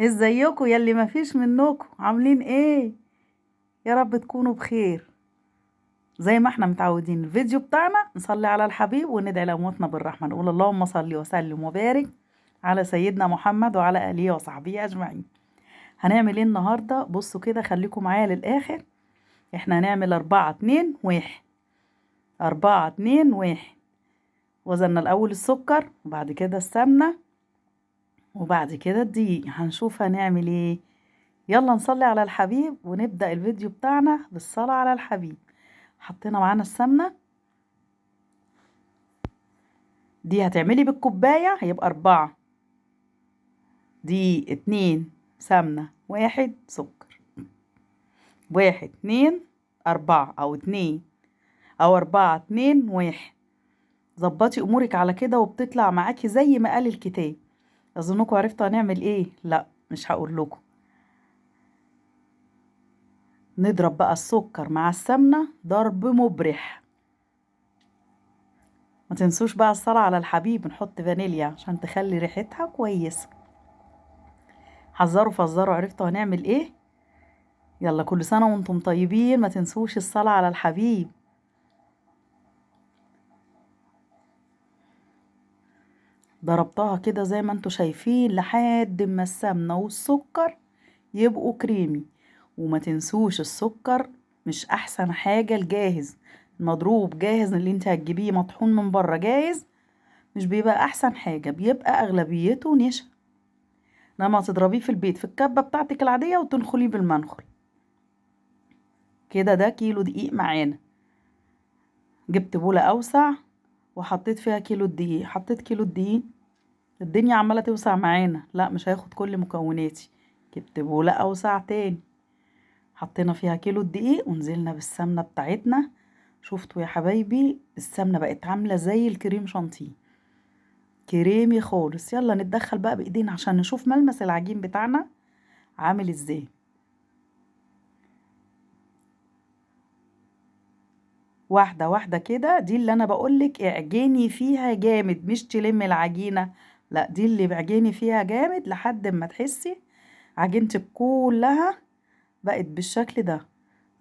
ازيكم ياللي مفيش منكم عاملين ايه؟ يا رب تكونوا بخير. زي ما احنا متعودين الفيديو بتاعنا نصلي على الحبيب وندعي لأمواتنا بالرحمة، نقول اللهم صل وسلم وبارك على سيدنا محمد وعلى آله وصحبه أجمعين. هنعمل ايه النهاردة؟ بصوا كده، خليكم معايا للآخر. احنا هنعمل 4-2-1. 4-2-1. وزننا الأول السكر وبعد كده السمنة وبعد كده الدقيق. هنشوف هنعمل ايه. يلا نصلي على الحبيب ونبدأ الفيديو بتاعنا بالصلاة على الحبيب. حطينا معانا السمنة دي، هتعملي بالكوباية هيبقى 4. دي 2 سمنة 1 سكر. 1-2-4 أو 2 أو 4-2-1. ظبطي أمورك على كده وبتطلع معاكي زي ما قال الكتاب. أظنكم عرفتوا هنعمل ايه؟ لا مش هقول لكم. نضرب بقى السكر مع السمنة ضرب مبرح. ما تنسوش بقى الصلاة على الحبيب، نحط فانيليا عشان تخلي ريحتها كويسة. حذروا فزروا، عرفتوا هنعمل ايه؟ يلا كل سنة وانتم طيبين، ما تنسوش الصلاة على الحبيب. ضربتها كده زي ما انتوا شايفين لحد ما السمنة والسكر يبقوا كريمي. وما تنسوش السكر مش احسن حاجة الجاهز. المضروب جاهز اللي انت هتجيبيه مطحون من بره جاهز مش بيبقى احسن حاجة، بيبقى اغلبيته نشا. لما تضربيه في البيت في الكبة بتاعتك العادية وتنخليه بالمنخل كده. ده كيلو دقيق معانا. جبت بولة اوسع وحطيت فيها كيلو الدقيق. حطيت كيلو الدقيق، الدنيا عمالة توسع معانا، لا مش هياخد كل مكوناتي. جبت بولة اوسع تاني، حطينا فيها كيلو الدقيق ونزلنا بالسمنة بتاعتنا. شفتوا يا حبايبي السمنة بقت عاملة زي الكريم شانتيه، كريمي خالص. يلا نتدخل بقى بايدينا عشان نشوف ملمس العجين بتاعنا عامل ازاي. واحدة واحدة كده، دي اللي انا بقولك اعجني فيها جامد، مش تلمي العجينة، لا دي اللي بعجني فيها جامد لحد ما تحسي عجينتك كلها بقت بالشكل ده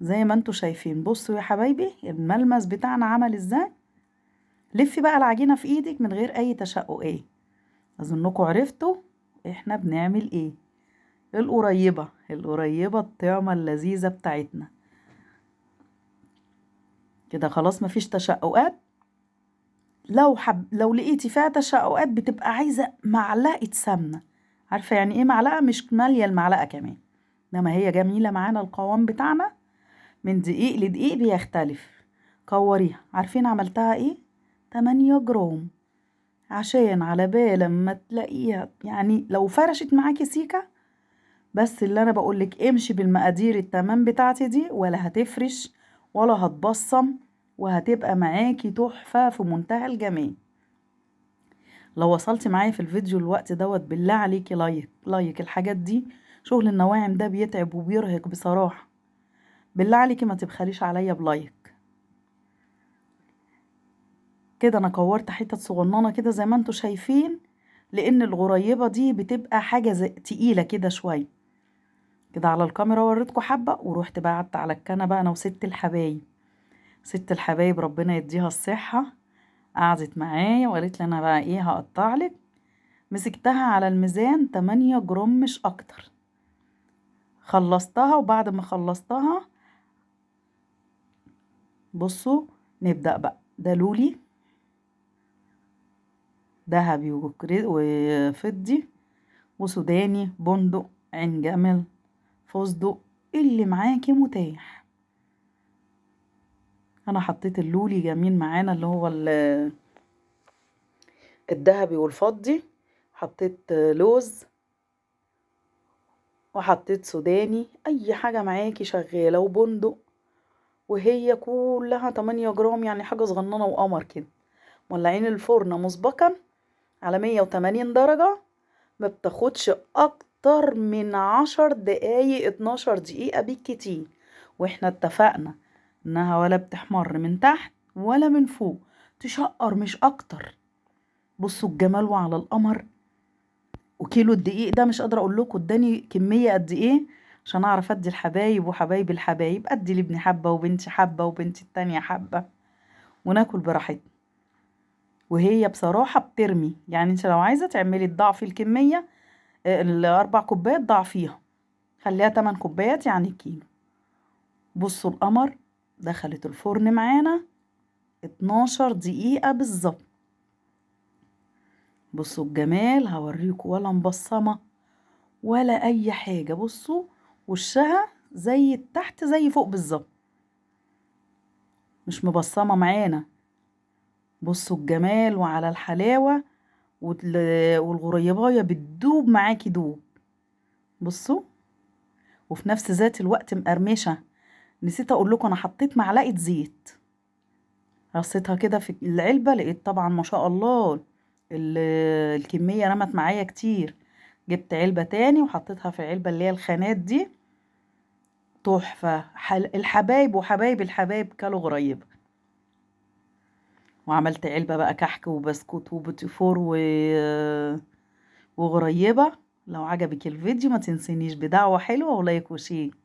زي ما انتوا شايفين. بصوا يا حبايبي الملمس بتاعنا عمل ازاي. لفي بقى العجينة في ايدك من غير اي تشققات. اظنكم عرفتوا احنا بنعمل ايه. القريبة الطعمة اللذيذة بتاعتنا كده. خلاص مفيش تشققات. لو لقيتي فيها تشققات بتبقى عايزة معلقة سمنة. عارفة يعني ايه معلقة؟ مش مالية المعلقة كمان. انما هي جميلة معانا. القوام بتاعنا من دقيق لدقيق بيختلف. كوريها. عارفين عملتها ايه؟ 8 جرام. عشان على بال ما تلاقيها يعني لو فرشت معاكي سيكة، بس اللي انا بقولك امشي بالمقادير التمام بتاعتي دي ولا هتفرش ولا هتبصم، وهتبقى معاكي تحفة في منتهى الجمال. لو وصلتي معايا في الفيديو الوقت دوت بالله عليكي لايك. الحاجات دي شغل النواعم ده بيتعب وبيرهق بصراحة. بالله عليكي ما تبخليش عليا بلايك. كده انا كورت حتت صغننة كده زي ما انتوا شايفين، لان الغريبة دي بتبقى حاجة زي تقيلة كده شوية. كده على الكاميرا وريتكم حبة ورحت بقى قعدت على الكنبة انا وست الحبايب. ست الحبايب ربنا يديها الصحة قعدت معايا وقالت لي انا بقى ايه هقطع لك. مسكتها على الميزان 8 جرام مش اكتر. خلصتها وبعد ما خلصتها بصوا نبدأ بقى. ده لولي ذهبي وفضي وسوداني بندق عين جمل فستق اللي معاكي متاح. انا حطيت اللولي جميل معانا اللي هو الذهبي والفضي. حطيت لوز وحطيت سوداني، اي حاجة معاكي شغالة، وبندق. وهي كلها 8 جرام يعني حاجة صغننة وقمر كده. مولعين الفرن مسبقا على 180 درجة. ما بتاخدش اكتر من 10 دقايق 12 دقيقة بالكتير. واحنا اتفقنا انها ولا بتحمر من تحت ولا من فوق، تشقر مش اكتر. بصوا الجمال وعلى القمر. وكيلو الدقيق ده مش قادرة اقول لكم اداني كمية قد ايه، عشان اعرف ادي الحبايب وحبايب الحبايب، ادي لابني حبة وبنتي حبة وبنتي التانية حبة، وناكل براحتنا. وهي بصراحة بترمي، يعني انت لو عايزة تعملي تضاعفي الكمية، الاربع كوبايات ضعفيها، خليها 8 كوبايات يعني كيلو. بصوا القمر، دخلت الفرن معانا 12 دقيقة بالظبط. بصوا الجمال، هوريكم ولا مبصمة ولا اي حاجة. بصوا وشها زي تحت زي فوق بالظبط، مش مبصمة معانا. بصوا الجمال وعلى الحلاوة، والغريباية بتدوب معاكي دوب. بصوا، وفي نفس ذات الوقت مقرمشة. نسيت اقول لكم انا حطيت معلقة زيت، رصيتها كده في العلبة، لقيت طبعا ما شاء الله ال- الكمية رمت معايا كتير. جبت علبة تاني وحطيتها في العلبة اللي هي الخانات دي. تحفة، الحبايب وحبايب الحبايب كانوا غريبة. وعملت علبة بقى كحك وبسكوت وبوتيفور وغريبة. لو عجبك الفيديو ما تنسينيش بدعوة حلوة ولايك وشير.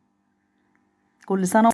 كل سنة